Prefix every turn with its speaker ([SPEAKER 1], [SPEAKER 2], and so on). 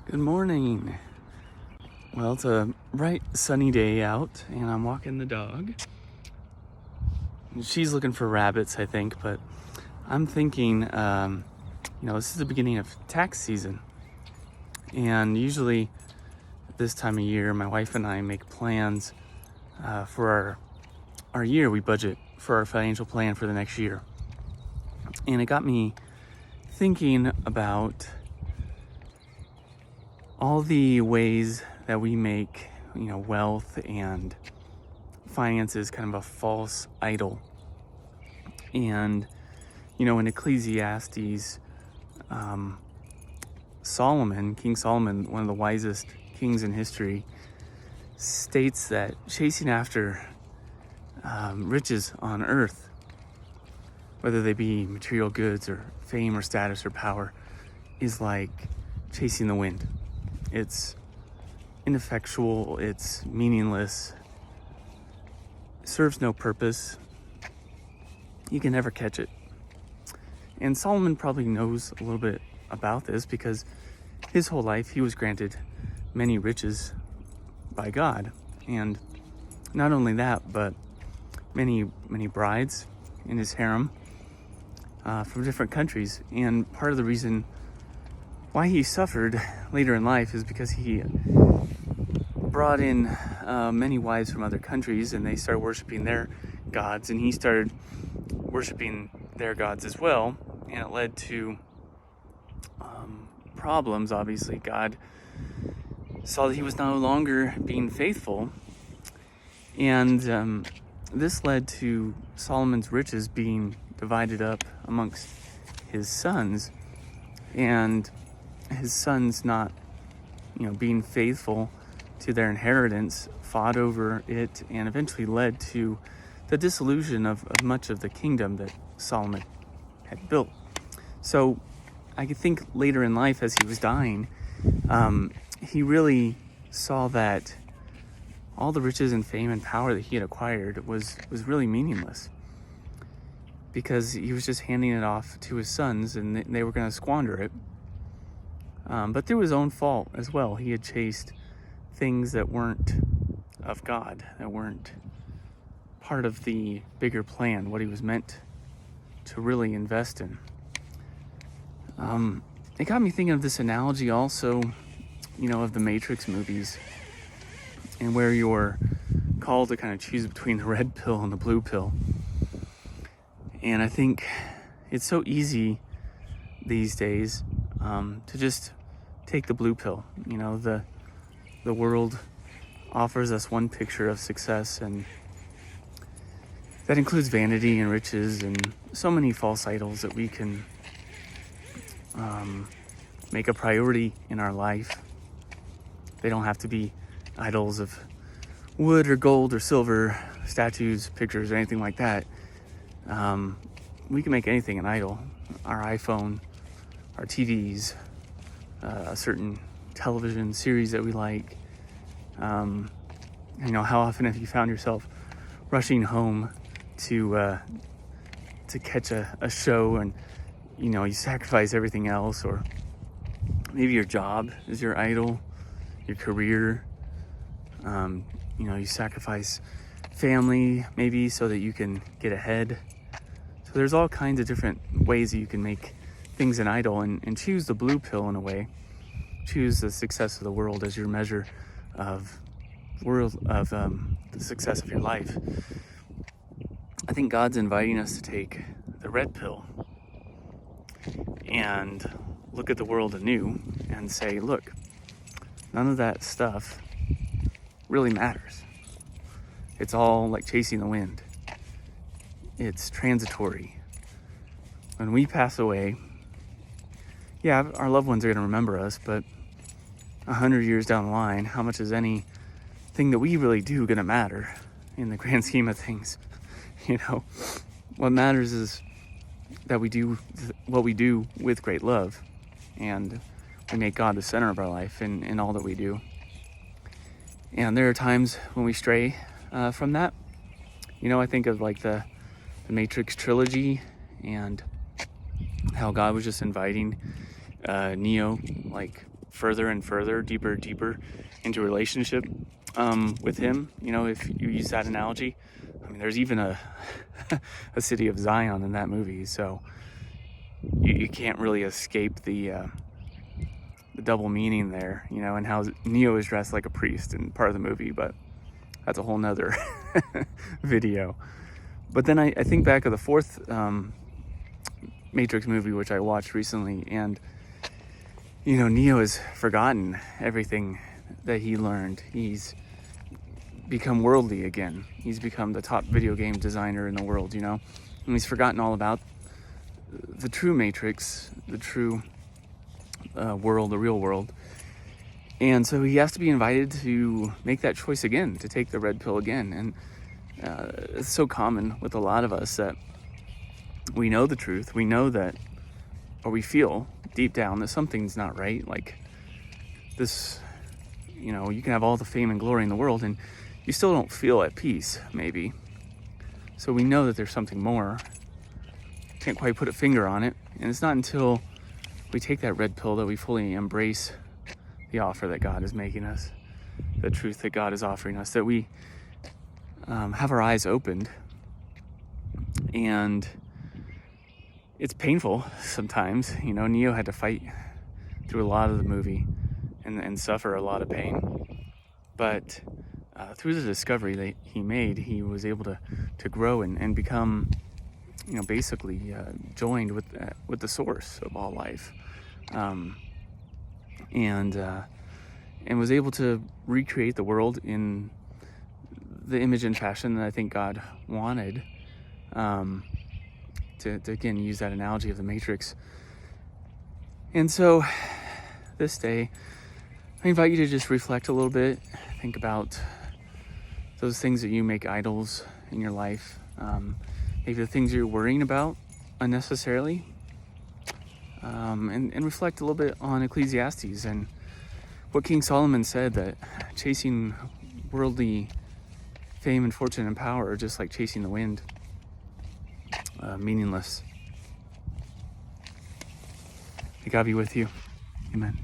[SPEAKER 1] Good morning. Well, it's a bright sunny day out and I'm walking the dog. She's looking for rabbits, I think, but I'm thinking, this is the beginning of tax season. And usually this time of year, my wife and I make plans for our year. We budget for our financial plan for the next year. And it got me thinking about all the ways that we make, wealth and finances kind of a false idol. And, in Ecclesiastes, King Solomon, one of the wisest kings in history, states that chasing after riches on earth, whether they be material goods or fame or status or power, is like chasing the wind. It's ineffectual, it's meaningless, it serves no purpose. You can never catch it. And Solomon probably knows a little bit about this because his whole life he was granted many riches by God. And not only that, but many brides in his harem from different countries. And part of the reason why he suffered later in life is because he brought in many wives from other countries, and they started worshiping their gods, and he started worshiping their gods as well, and it led to problems. Obviously, God saw that he was no longer being faithful, and this led to Solomon's riches being divided up amongst his sons, and his sons not, being faithful to their inheritance, fought over it, and eventually led to the dissolution of much of the kingdom that Solomon had built. So I could think later in life as he was dying, he really saw that all the riches and fame and power that he had acquired was really meaningless, because he was just handing it off to his sons and they were going to squander it. But through his own fault as well. He had chased things that weren't of God, that weren't part of the bigger plan, what he was meant to really invest in. It got me thinking of this analogy also, of the Matrix movies, and where you're called to kind of choose between the red pill and the blue pill. And I think it's so easy these days to just take the blue pill. The world offers us one picture of success, and that includes vanity and riches and so many false idols that we can make a priority in our life. They don't have to be idols of wood or gold or silver, statues, pictures, or anything like that. We can make anything an idol. Our iPhone, our TVs, a certain television series that we like. How often have you found yourself rushing home to catch a show, and you sacrifice everything else? Or maybe your job is your idol, your career. You sacrifice family maybe so that you can get ahead. So there's all kinds of different ways that you can make things an idol, and choose the blue pill in a way. Choose the success of the world as your measure of the success of your life. I think God's inviting us to take the red pill and look at the world anew and say, look, none of that stuff really matters. It's all like chasing the wind. It's transitory. When we pass away, yeah, our loved ones are going to remember us, but 100 years down the line, how much is anything that we really do going to matter in the grand scheme of things? What matters is that we do what we do with great love, and we make God the center of our life in all that we do. And there are times when we stray from that. I think of like the Matrix trilogy, and how God was just inviting Neo, like further and further, deeper and deeper into a relationship with him. You know, if you use that analogy, I mean, there's even a a city of Zion in that movie, so you can't really escape the double meaning there, you know, and how Neo is dressed like a priest in part of the movie, but that's a whole nother video. But then I think back of the fourth Matrix movie, which I watched recently, and, you know, Neo has forgotten everything that he learned. He's become worldly again. He's become the top video game designer in the world, you know, and he's forgotten all about the true Matrix, the true world, the real world. And so he has to be invited to make that choice again, to take the red pill again. And it's so common with a lot of us that we know the truth. We know that, or we feel deep down that something's not right. Like this, you know, you can have all the fame and glory in the world and you still don't feel at peace, maybe. So we know that there's something more. Can't quite put a finger on it. And it's not until we take that red pill that we fully embrace the offer that God is making us, the truth that God is offering us, that we have our eyes opened. And it's painful sometimes. You know, Neo had to fight through a lot of the movie and suffer a lot of pain. But through the discovery that he made, he was able to grow and become, you know, basically joined with the source of all life, and was able to recreate the world in the image and fashion that I think God wanted. To again use that analogy of the Matrix. And so this day, I invite you to just reflect a little bit, think about those things that you make idols in your life, maybe the things you're worrying about unnecessarily, and reflect a little bit on Ecclesiastes and what King Solomon said, that chasing worldly fame and fortune and power are just like chasing the wind, meaningless. May God be with you. Amen.